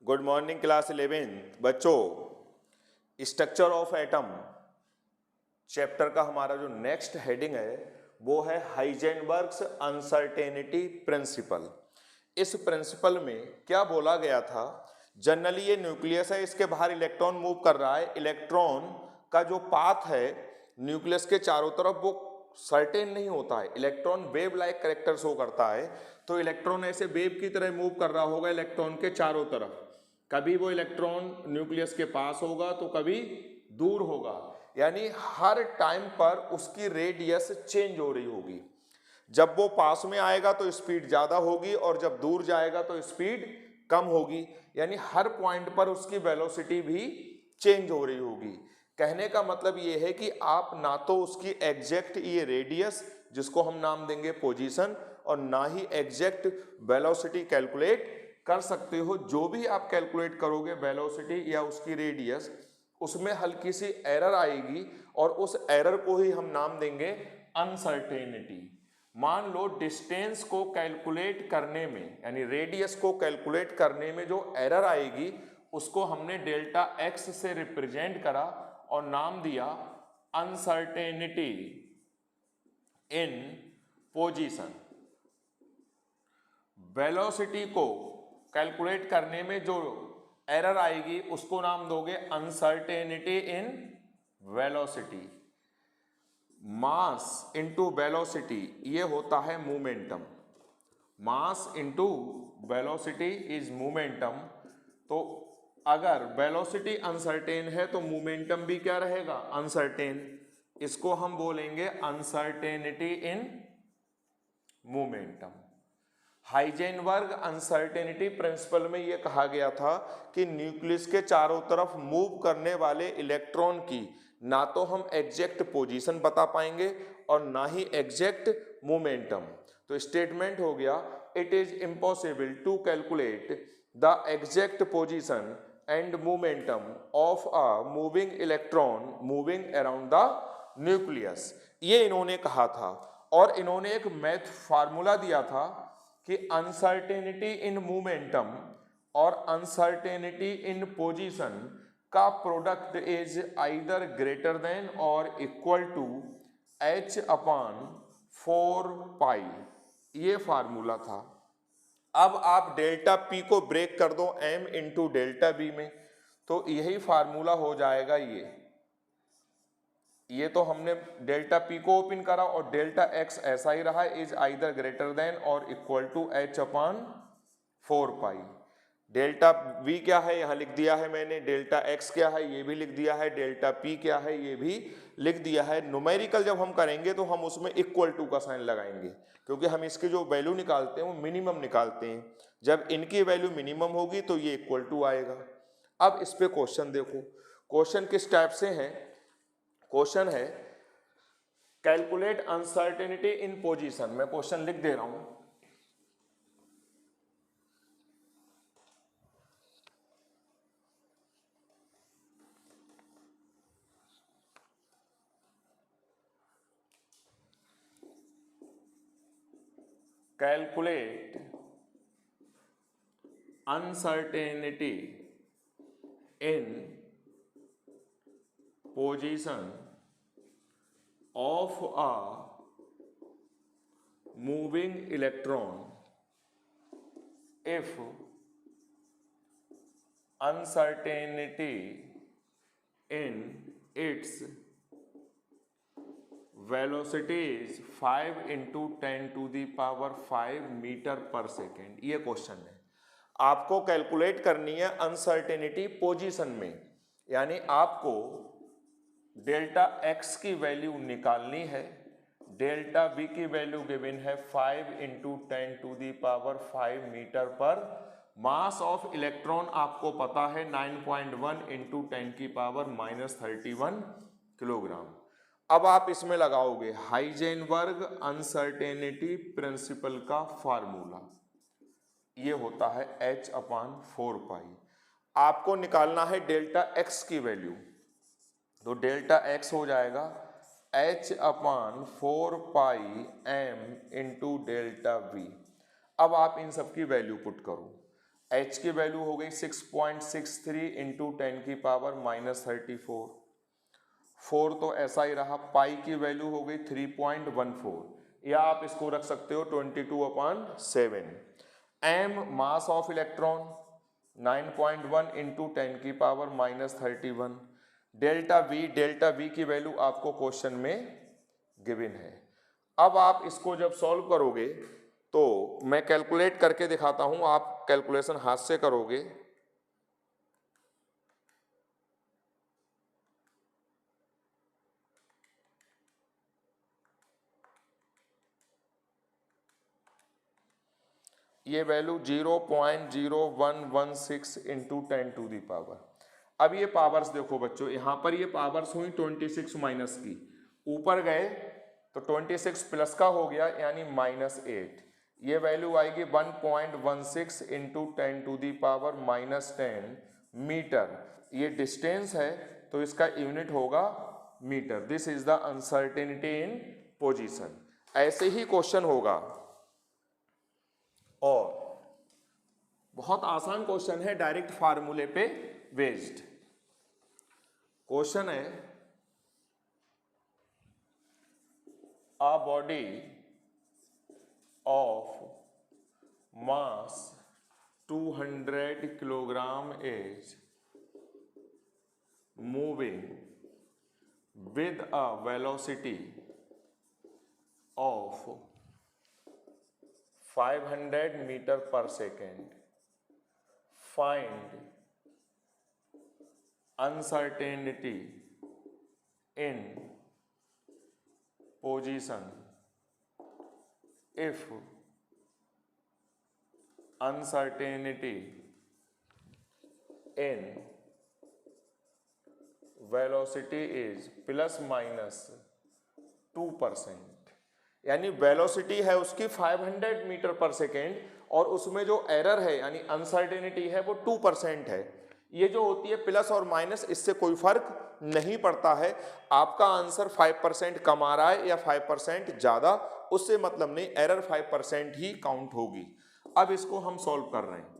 Good morning class 11 बच्चों। Structure of atom chapter का हमारा जो नेक्स्ट हेडिंग है वो है हाइजेनबर्ग्स अनसर्टेनिटी प्रिंसिपल। इस प्रिंसिपल में क्या बोला गया था, जनरली ये न्यूक्लियस है, इसके बाहर इलेक्ट्रॉन मूव कर रहा है। इलेक्ट्रॉन का जो पाथ है न्यूक्लियस के चारों तरफ वो सर्टेन नहीं होता है। Electron wave like character show करता है, तो इलेक्ट्रॉन ऐसे वेव की तरह मूव कर रहा होगा इलेक्ट्रॉन के चारों तरफ। कभी वो इलेक्ट्रॉन न्यूक्लियस के पास होगा तो कभी दूर होगा, यानी हर टाइम पर उसकी रेडियस चेंज हो रही होगी। जब वो पास में आएगा तो स्पीड ज्यादा होगी और जब दूर जाएगा तो स्पीड कम होगी, यानी हर पॉइंट पर उसकी वेलोसिटी भी चेंज हो रही होगी। कहने का मतलब ये है कि आप ना तो उसकी एग्जैक्ट ये रेडियस जिसको हम नाम देंगे पोजीशन और ना ही एग्जैक्ट वेलोसिटी कैलकुलेट कर सकते हो। जो भी आप कैलकुलेट करोगे वेलोसिटी या उसकी रेडियस, उसमें हल्की सी एरर आएगी और उस एरर को ही हम नाम देंगे अनसर्टेनिटी। मान लो डिस्टेंस को कैलकुलेट करने में यानी रेडियस को कैलकुलेट करने में जो एरर आएगी उसको हमने डेल्टा एक्स से रिप्रेजेंट करा और नाम दिया अनसर्टेनिटी इन पोजीशन। वेलोसिटी को कैलकुलेट करने में जो एरर आएगी उसको नाम दोगे uncertainty in velocity. Mass into velocity ये होता है momentum. Mass into velocity is momentum. तो अगर वेलोसिटी अनसर्टेन है तो मोमेंटम भी क्या रहेगा, अनसर्टेन। इसको हम बोलेंगे uncertainty in momentum. Heisenberg uncertainty principle में यह कहा गया था कि न्यूक्लियस के चारों तरफ मूव करने वाले इलेक्ट्रॉन की ना तो हम एग्जैक्ट पोजीशन बता पाएंगे और ना ही एग्जैक्ट मोमेंटम। तो स्टेटमेंट हो गया, it is impossible to calculate the exact position and momentum of a moving electron moving around the nucleus. ये इन्होंने कहा था और इन्होंने एक मैथ फार्मूला दिया था कि अनसर्टेनिटी इन मोमेंटम और अनसर्टेनिटी इन पोजीशन का product is either greater than और इक्वल टू h अपॉन 4 पाई। ये फार्मूला था। अब आप डेल्टा पी को ब्रेक कर दो m इंटू डेल्टा बी में, तो यही फार्मूला हो जाएगा। ये तो हमने डेल्टा पी को ओपन करा और डेल्टा एक्स ऐसा ही रहा, इज आइदर ग्रेटर देन और equal to h upon 4 pi. Delta v क्या है यहां लिख दिया है मैंने, डेल्टा x क्या है ये भी लिख दिया है, डेल्टा p क्या है ये भी लिख दिया है। न्यूमेरिकल जब हम करेंगे तो हम उसमें इक्वल टू का साइन लगाएंगे, क्योंकि हम इसकी जो वैल्यू निकालते हैं वो मिनिमम निकालते हैं। जब इनकी वैल्यू मिनिमम होगी तो ये इक्वल टू आएगा। अब इस पे क्वेश्चन देखो, क्वेश्चन किस टाइप से है। क्वेश्चन है कैलकुलेट अनसर्टेनिटी इन पोजीशन। मैं क्वेश्चन लिख दे रहा हूं। Calculate uncertainty in position of a moving electron if uncertainty in its velocity is 5 into 10 to the power 5 meter per second. ये क्वेश्चन है, आपको कैलकुलेट करनी है अनसर्टेनिटी पोजीशन में, यानी आपको डेल्टा एक्स की वैल्यू निकालनी है। डेल्टा बी की वैल्यू गिवन है 5 into 10 to the power 5 meter पर। मास ऑफ इलेक्ट्रॉन आपको पता है 9.1 इंटू 10 की पावर -31 किलोग्राम। अब आप इसमें लगाओगे हाइजेनबर्ग अनसर्टेनिटी प्रिंसिपल का फार्मूला, ये होता है h अपॉन 4 पाई। आपको निकालना है डेल्टा एक्स की वैल्यू, तो डेल्टा एक्स हो जाएगा h upon 4 pi m into delta we. अब आप इन सब की वैल्यू पुट करो। h की वैल्यू हो गई 6.63 इंटू 10 की पावर -34, 4 तो ऐसा ही रहा। पाई की वैल्यू हो गई 3.14, या आप इसको रख सकते हो 22/7। m mass of electron 9.1 into 10 की पावर -31। डेल्टा वी की वैल्यू आपको क्वेश्चन में गिवन है। अब आप इसको जब सॉल्व करोगे तो मैं कैलकुलेट करके दिखाता हूं, आप कैलकुलेशन हाथ से करोगे। ये value 0.0116 into 10 to the power. अब ये पावर्स देखो बच्चों, यहां पर ये पावर्स हुई 26 माइनस की, ऊपर गए तो 26 प्लस का हो गया यानी -8। ये वैल्यू आएगी 1.16 into 10 to the power -10 metre. ये डिस्टेंस है तो इसका यूनिट होगा metre. This is the uncertainty in position. ऐसे ही क्वेश्चन होगा, और बहुत आसान क्वेश्चन है, डायरेक्ट फार्मूले पे बेस्ड क्वेश्चन है। A body of mass 200 kilogram is moving with a velocity of 500 meter per second. Find uncertainty in position if uncertainty in velocity is ±2%। यानी वेलोसिटी है उसकी 500 मीटर पर सेकेंड, और उसमें जो एरर है यानी अनसर्टेनिटी है वो 2% है। ये जो होती है प्लस और माइनस, इससे कोई फर्क नहीं पड़ता है। आपका आंसर 5% कम आ रहा है या 5% ज्यादा, उससे मतलब नहीं, एरर 5% ही काउंट होगी। अब इसको हम सॉल्व कर रहे हैं।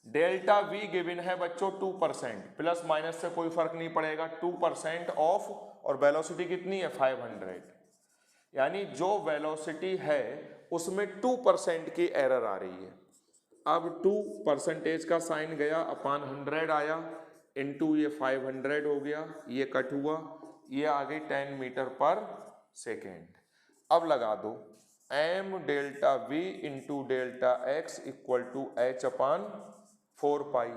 डेल्टा वी गिवन है बच्चों 2%, प्लस माइनस से कोई फर्क नहीं पड़ेगा, 2% ऑफ, और वेलोसिटी कितनी है 500, यानी जो वेलोसिटी है उसमें 2% की एरर आ रही है। अब 2% का साइन गया, अपान 100 आया, इनटू ये 500 हो गया, ये कट हुआ, ये आ गई 10 मीटर पर सेकेंड। अब लगा दो m delta v into delta x equal to h upon 4 pi.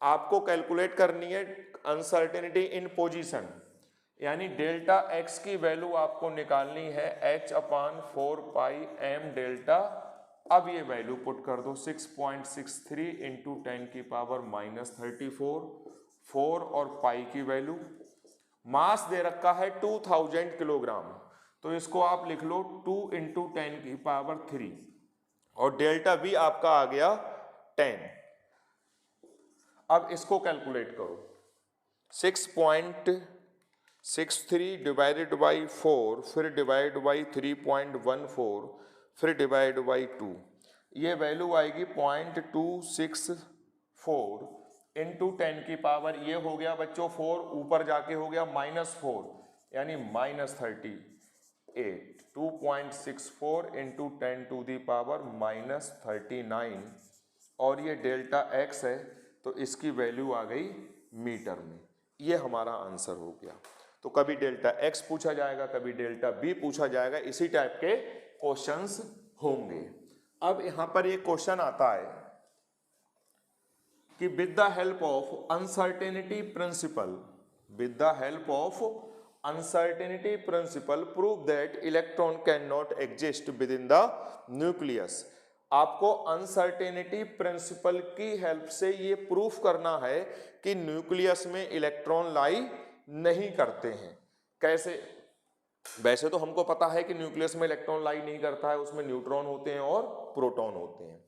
आपको कैलकुलेट करनी है अनसर्टेनिटी इन पोजीशन, यानी डेल्टा x की वैल्यू आपको निकालनी है h upon 4 pi m delta. अब ये वैल्यू पुट कर दो, 6.63 इंटू 10 की पावर -34, 4 और पाई की वैल्यू। मास दे रखा है 2000 किलोग्राम, तो इसको आप लिख लो 2 इंटू 10 की पावर 3, और डेल्टा वी आपका आ गया 10। अब इसको कैलकुलेट करो, 6.63 डिवाइडेड बाई 4, फिर डिवाइड बाई 3.14, फिर डिवाइड बाई 2, ये वैल्यू आएगी 0.264 इंटू 10 की पावर, ये हो गया बच्चों 4, ऊपर जाके हो गया -4 यानी -38। 2.64 इंटू 10 टू दी पावर -39, और ये डेल्टा x है तो इसकी वैल्यू आ गई मीटर में। ये हमारा आंसर हो गया। तो कभी डेल्टा x पूछा जाएगा, कभी डेल्टा b पूछा जाएगा, इसी टाइप के क्वेश्चंस होंगे। अब यहां पर एक क्वेश्चन आता है कि with the help of uncertainty principle prove that electron can not exist with in the nucleus. आपको अनसर्टेनिटी प्रिंसिपल की हेल्प से ये प्रूफ करना है कि न्यूक्लियस में इलेक्ट्रॉन लाई नहीं करते हैं। कैसे? वैसे तो हमको पता है कि न्यूक्लियस में इलेक्ट्रॉन लाई नहीं करता है, उसमें न्यूट्रॉन होते हैं और प्रोटॉन होते हैं।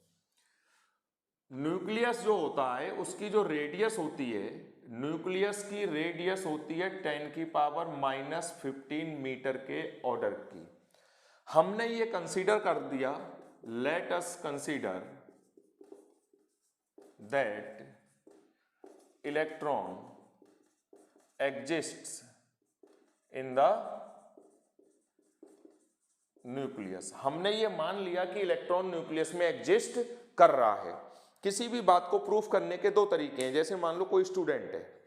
न्यूक्लियस जो होता है उसकी जो रेडियस होती है, न्यूक्लियस की रेडियस होती है 10 की पावर -15 मीटर के ऑर्डर की। हमने ये कंसीडर कर दिया, let us consider that electron exists in the nucleus. हमने ये मान लिया कि इलेक्ट्रॉन न्यूक्लियस में एग्जिस्ट कर रहा है। किसी भी बात को प्रूफ करने के दो तरीके हैं। जैसे मान लो कोई स्टूडेंट है,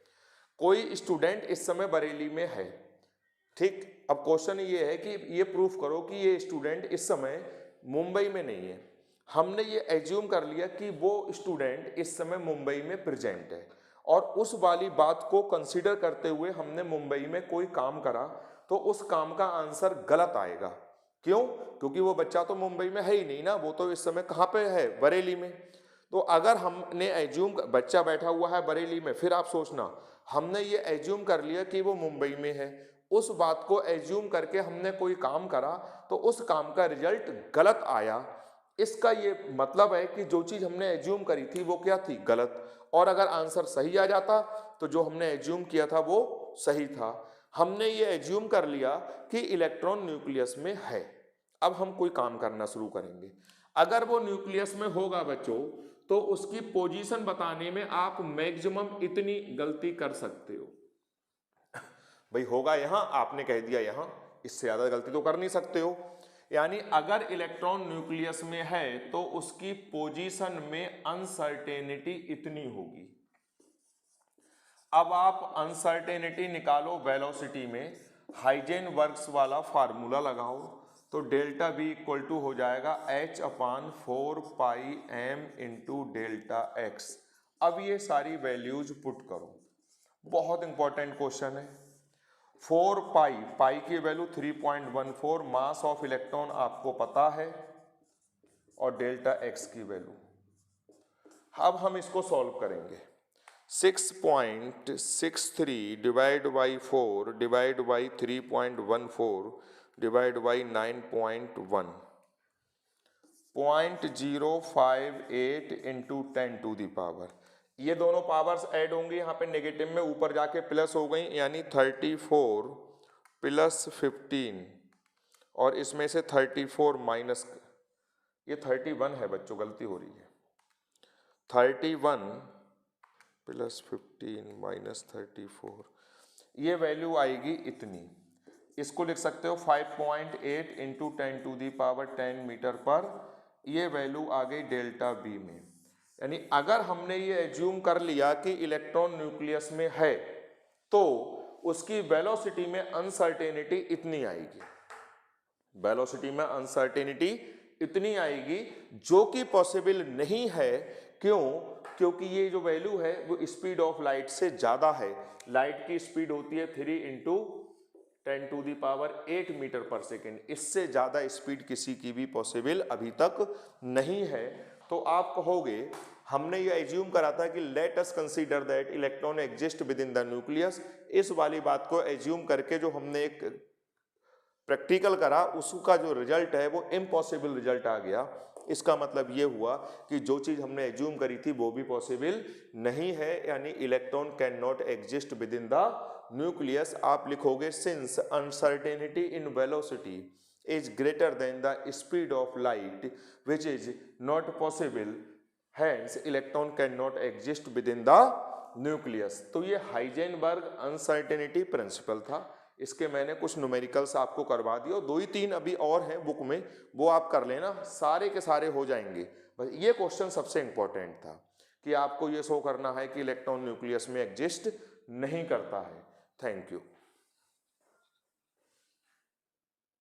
कोई स्टूडेंट इस समय बरेली में है, ठीक। अब क्वेश्चन ये है कि ये प्रूफ करो कि ये स्टूडेंट इस समय मुंबई में नहीं है। हमने ये एज्यूम कर लिया कि वो स्टूडेंट इस समय मुंबई में प्रेजेंट है, और उस वाली बात को कंसीडर करते हुए हमने मुंबई में कोई काम करा, तो उस काम का आंसर गलत आएगा। क्यों? क्योंकि वो बच्चा तो मुंबई में है ही नहीं ना, वो तो इस समय कहाँ पे है? बरेली में। तो अगर हमने एज्यूम, बच्चा बैठा हुआ है बरेली में, फिर आप सोचना हमने ये एज्यूम कर लिया कि वो मुंबई में है, उस बात को एज्यूम करके हमने कोई काम करा, तो उस काम का रिजल्ट गलत आया। इसका ये मतलब है कि जो चीज हमने एज्यूम करी थी वो क्या थी? गलत। और अगर आंसर सही आ जाता तो जो हमने एज्यूम किया था वो सही था। हमने ये एज्यूम कर लिया कि इलेक्ट्रॉन न्यूक्लियस में है। अब हम कोई काम करना शुरू करेंगे। अगर वो न्यूक्लियस में होगा बच्चों, तो उसकी पोजीशन बताने में आप मैक्सिमम इतनी गलती कर सकते हो। भाई होगा यहां, आपने कह दिया यहां, इससे ज्यादा गलती तो कर नहीं सकते हो। यानी अगर इलेक्ट्रॉन न्यूक्लियस में है तो उसकी पोजीशन में अनसर्टेनिटी इतनी होगी। अब आप अनसर्टेनिटी निकालो वेलोसिटी में, हाइजेनबर्ग्स वाला फार्मूला लगाओ, तो डेल्टा बी इक्वल टू हो जाएगा h/4πm इंटू डेल्टा एक्स। अब ये सारी वैल्यूज पुट करो, बहुत इंपॉर्टेंट क्वेश्चन है। 4 पाई की वैल्यू 3.14, मास ऑफ इलेक्ट्रॉन आपको पता है, और डेल्टा एक्स की वैल्यू। अब हम इसको सॉल्व करेंगे। 6.63 divide by 4 divide by 3.14 divide by 9.1, 0.058 into 10 to the power. ये दोनों पावर्स ऐड होंगी, यहाँ पे नेगेटिव में ऊपर जाके प्लस हो गई, यानी 34 प्लस 15, और इसमें से 34 माइनस, ये 31 है बच्चों, गलती हो रही है। 31 प्लस 15 माइनस 34, ये वैल्यू आएगी इतनी। इसको लिख सकते हो 5.8 into 10 to the power 10 metre पर। ये वैल्यू आ गई डेल्टा बी में। यानी अगर हमने ये एज्यूम कर लिया कि इलेक्ट्रॉन न्यूक्लियस में है, तो उसकी वेलोसिटी में अनसर्टेनिटी इतनी आएगी। वेलोसिटी में अनसर्टेनिटी इतनी आएगी, जो कि पॉसिबल नहीं है। क्यों? क्योंकि ये जो वैल्यू है वो स्पीड ऑफ लाइट से ज्यादा है। लाइट की स्पीड होती है 3 into 10 to the power 8 metre per second. इससे ज्यादा स्पीड किसी की भी पॉसिबल अभी तक नहीं है। तो आप कहोगे हमने ये एज्यूम करा था कि let us consider that electron exist with in the nucleus. इस वाली बात को एज्यूम करके जो हमने एक प्रैक्टिकल करा, उसका जो रिजल्ट है वो इम्पॉसिबल रिजल्ट आ गया। इसका मतलब ये हुआ कि जो चीज हमने एज्यूम करी थी वो भी पॉसिबल नहीं है, यानी electron can not exist with in the nucleus. आप लिखोगे since uncertainty in velocity is greater than the speed of light, which is not possible, hence electron cannot exist within the nucleus। तो ये Heisenberg uncertainty principle था। इसके मैंने कुछ numericals आपको करवा दिए, 2 ही 3 अभी और हैं बुक में, वो आप कर लेना, सारे के सारे हो जाएंगे। बस ये क्वेश्चन सबसे इंपॉर्टेंट था कि आपको ये शो करना है कि इलेक्ट्रॉन न्यूक्लियस में एग्जिस्ट नहीं करता है। Thank you.